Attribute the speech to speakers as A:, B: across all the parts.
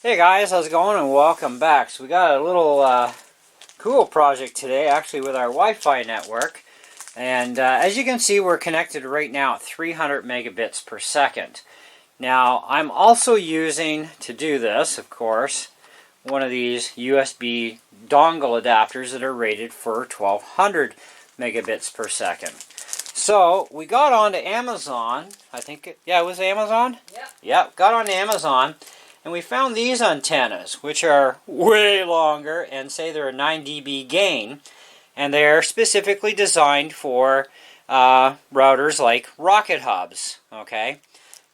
A: Hey guys, how's it going and welcome back. So we got a little cool project today actually with our Wi-Fi network, and as you can see we're connected right now at 300 megabits per second. Now I'm also using, to do this of course, one of these USB dongle adapters that are rated for 1200 megabits per second. So we got onto Amazon, it was Amazon? Yep, got on Amazon. And we found these antennas, which are way longer and say they're a 9 dB gain. And they're specifically designed for routers like rocket hubs. Okay?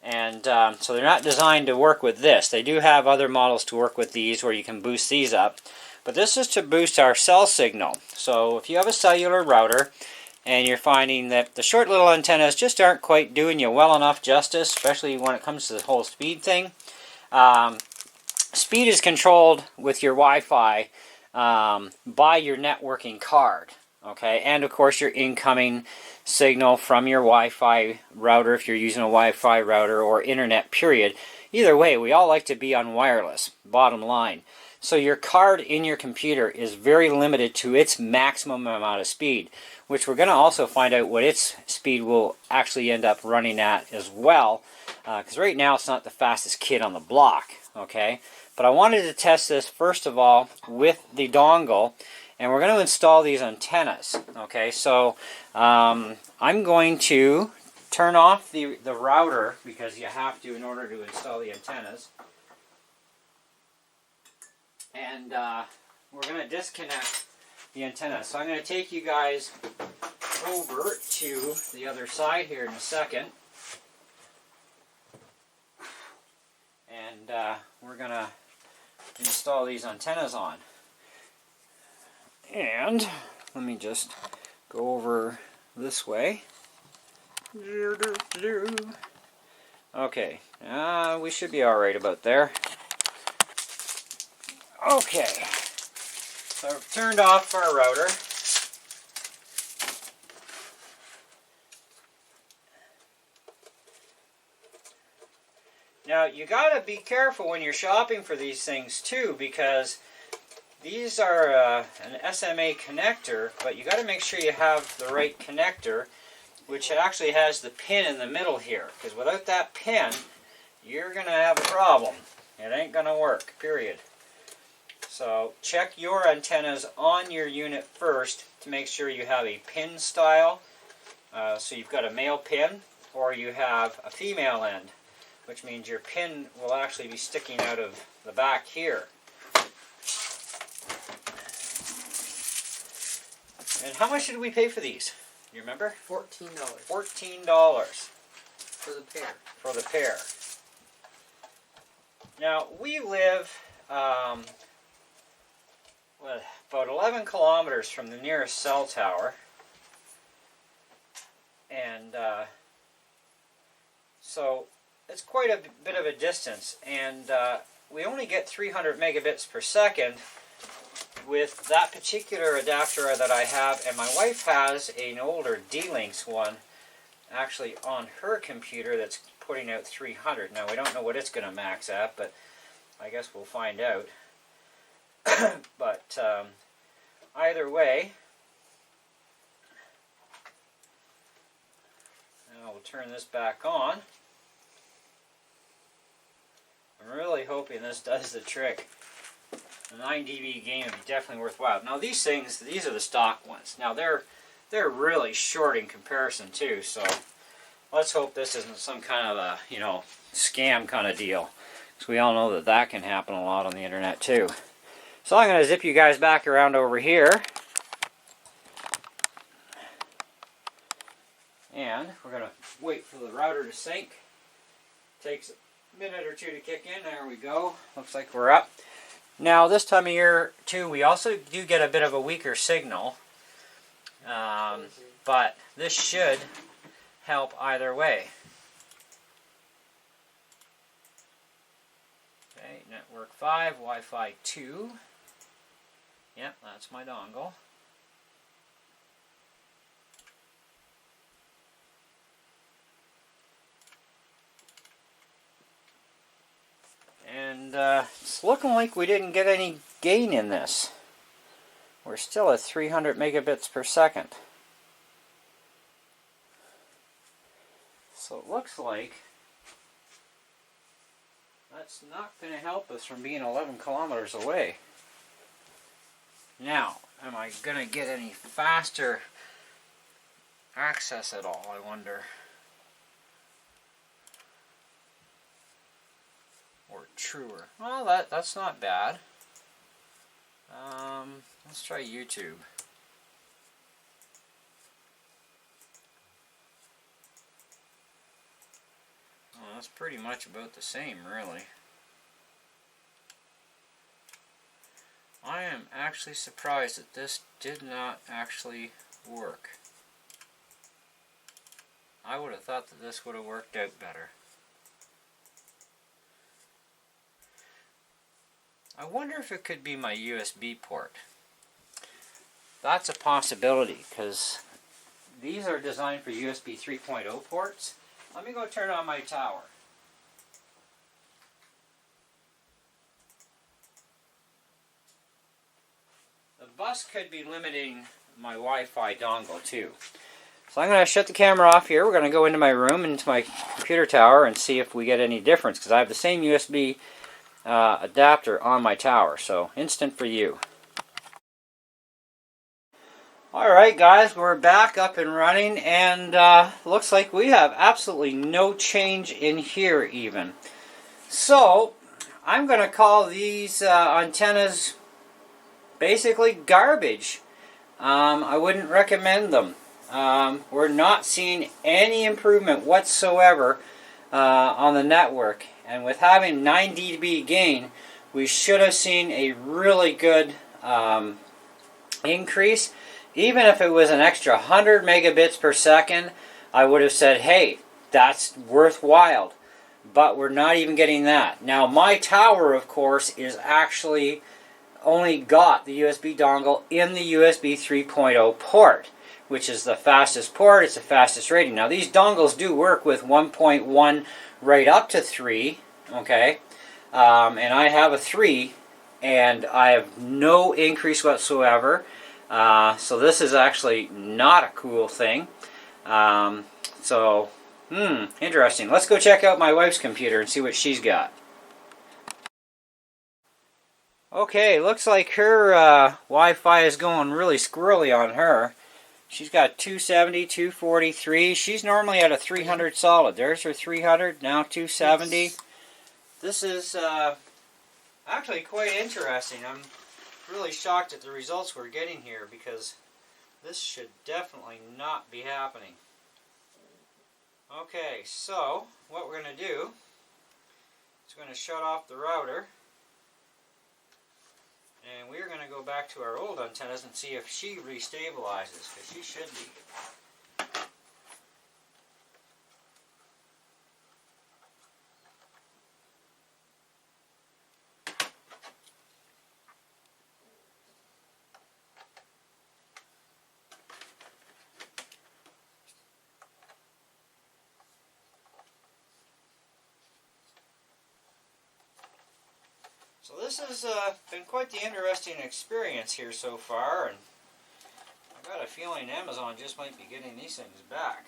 A: And so they're not designed to work with this. They do have other models to work with these where you can boost these up. But this is to boost our cell signal. So if you have a cellular router and you're finding that the short little antennas just aren't quite doing you well enough justice, especially when it comes to the whole speed thing, speed is controlled with your Wi-Fi by your networking card, okay, and of course your incoming signal from your Wi-Fi router if you're using a Wi-Fi router, or internet period. Either way, we all like to be on wireless, bottom line. So your card in your computer is very limited to its maximum amount of speed, which we're going to also find out what its speed will actually end up running at as well. Because right now it's not the fastest kid on the block, okay? But I wanted to test this first of all with the dongle, and we're going to install these antennas, okay? So I'm going to turn off the router, because you have to in order to install the antennas. And we're going to disconnect the antenna. So I'm going to take you guys over to the other side here in a second. And we're going to install these antennas on. And let me just go over this way. Okay, we should be alright about there. Okay, so I've turned off our router. Now you gotta be careful when you're shopping for these things too, because these are an SMA connector, but you gotta make sure you have the right connector, which actually has the pin in the middle here, because without that pin you're gonna have a problem. It ain't gonna work, period. So check your antennas on your unit first to make sure you have a pin style. So you've got a male pin, or you have a female end, which means your pin will actually be sticking out of the back here. And how much did we pay for these? You remember?
B: $14.
A: $14.
B: For the pair.
A: For the pair. Now, we live about 11 kilometers from the nearest cell tower. And so it's quite a bit of a distance, and we only get 300 megabits per second with that particular adapter that I have, and my wife has an older D-Links one actually on her computer that's putting out 300. Now we don't know what it's going to max at, but I guess we'll find out. But either way, now we'll turn this back on. I'm really hoping this does the trick. The 9 dB gain would be definitely worthwhile. Now these are the stock ones. Now they're really short in comparison too, so let's hope this isn't some kind of a, scam kind of deal. Because we all know that can happen a lot on the internet too. So I'm going to zip you guys back around over here. And we're going to wait for the router to sync. Takes a minute or two to kick in. There we go. Looks like we're up. Now this time of year too, we also do get a bit of a weaker signal. But this should help either way. Okay, network 5, Wi-Fi 2. Yep, that's my dongle. And looking like we didn't get any gain in this. We're still at 300 megabits per second. So it looks like that's not going to help us from being 11 kilometers away. Now, am I going to get any faster access at all, I wonder? Or truer? Well, that's not bad. Let's try YouTube. Well, that's pretty much about the same, really. I am actually surprised that this did not actually work. I would have thought that this would have worked out better. I wonder if it could be my USB port. That's a possibility, because these are designed for USB 3.0 ports. Let me go turn on my tower. The bus could be limiting my Wi-Fi dongle too. So I'm going to shut the camera off here. We're going to go into my room, into my computer tower, and see if we get any difference, because I have the same USB adapter on my tower. So instant for you. Alright guys, we're back up and running, and looks like we have absolutely no change in here even. So I'm going to call these antennas basically garbage. I wouldn't recommend them. We're not seeing any improvement whatsoever on the network, and with having 9 dB gain, we should have seen a really good increase. Even if it was an extra 100 megabits per second, I would have said, hey, that's worthwhile. But we're not even getting that. Now, my tower, of course, is actually only got the USB dongle in the USB 3.0 port, which is the fastest port. It's the fastest rating. Now, these dongles do work with 1.1 right up to 3, okay? And I have a 3, and I have no increase whatsoever. So this is actually not a cool thing. Interesting. Let's go check out my wife's computer and see what she's got. Okay, looks like her Wi-Fi is going really squirrely on her. She's got 270, 243. She's normally at a 300 solid. There's her 300, now 270. This is actually quite interesting. I'm really shocked at the results we're getting here, because this should definitely not be happening. Okay, so what we're going to do is we're going to shut off the router, and we're going to go back to our old antennas and see if she restabilizes, because she should be. So this has been quite the interesting experience here so far, and I've got a feeling Amazon just might be getting these things back.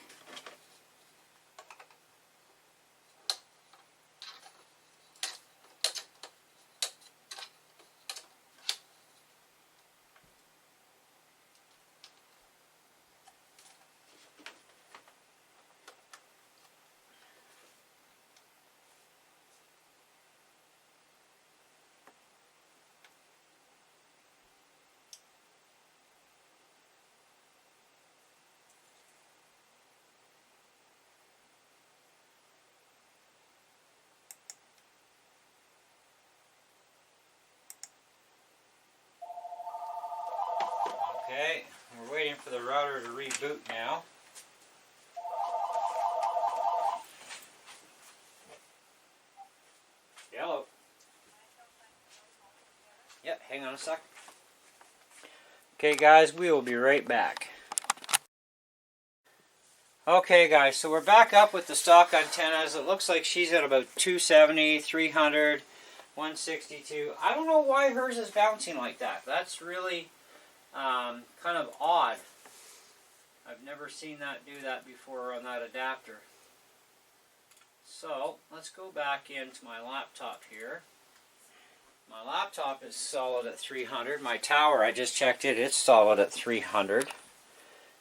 A: Okay, we're waiting for the router to reboot now. Hello. Yep, hang on a sec. Okay guys, we will be right back. Okay guys, so we're back up with the stock antennas. It looks like she's at about 270, 300. 162. I don't know why hers is bouncing like that. That's really kind of odd. I've never seen that do that before on that adapter. So let's go back into my laptop here. My laptop is solid at 300. My tower, I just checked it, it's solid at 300.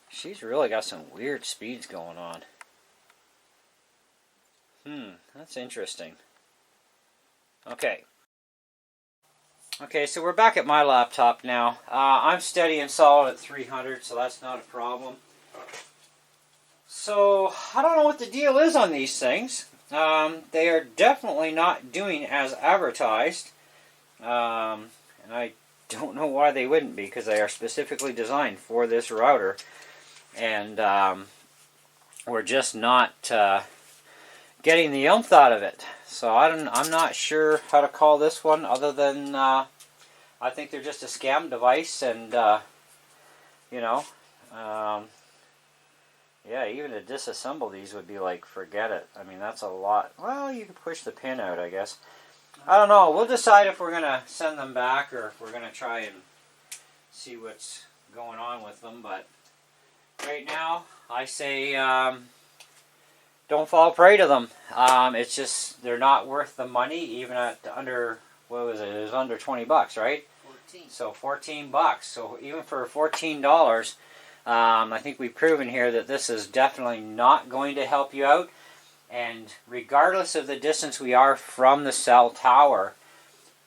A: She's really got some weird speeds going on. That's interesting. Okay. Okay, so we're back at my laptop now. I'm steady and solid at 300, so that's not a problem. So, I don't know what the deal is on these things. They are definitely not doing as advertised. And I don't know why they wouldn't be, because they are specifically designed for this router. And we're just not getting the oomph out of it. So I'm not sure how to call this one, other than I think they're just a scam device. And, you know, yeah, even to disassemble these would be like, forget it. I mean, that's a lot. Well, you can push the pin out, I guess. I don't know. We'll decide if we're going to send them back or if we're going to try and see what's going on with them. But right now, I say don't fall prey to them. It's just, they're not worth the money, even at under, what was it? It was under 20 bucks, right?
B: 14.
A: So 14 bucks. So even for $14, I think we've proven here that this is definitely not going to help you out. And regardless of the distance we are from the cell tower,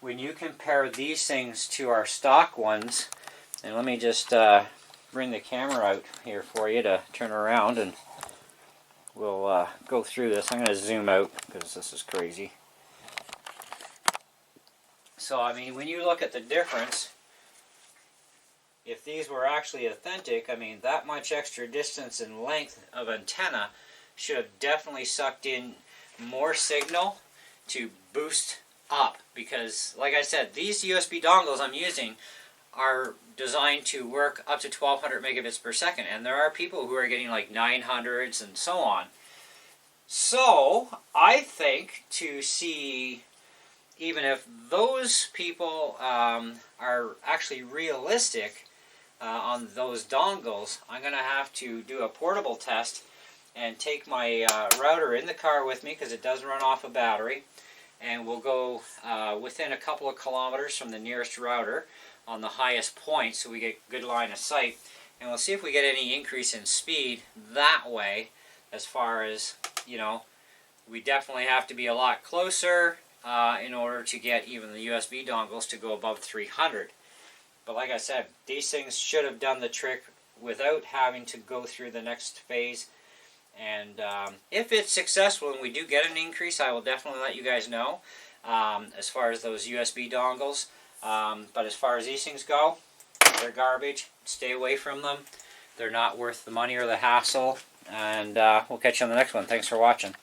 A: when you compare these things to our stock ones, and let me just bring the camera out here for you to turn around, and we'll go through this. I'm going to zoom out because this is crazy. So, I mean, when you look at the difference, if these were actually authentic, I mean, that much extra distance and length of antenna should have definitely sucked in more signal to boost up. Because, like I said, these USB dongles I'm using are designed to work up to 1200 megabits per second. And there are people who are getting like 900s and so on. So, I think to see, even if those people are actually realistic on those dongles, I'm going to have to do a portable test and take my router in the car with me, because it does run off a battery, and we'll go within a couple of kilometers from the nearest router on the highest point, so we get good line of sight, and we'll see if we get any increase in speed that way. As far as, you know, we definitely have to be a lot closer in order to get even the USB dongles to go above 300. But like I said, these things should have done the trick without having to go through the next phase. And if it's successful and we do get an increase, I will definitely let you guys know as far as those USB dongles. But as far as these things go, they're garbage. Stay away from them. They're not worth the money or the hassle. And we'll catch you on the next one. Thanks for watching.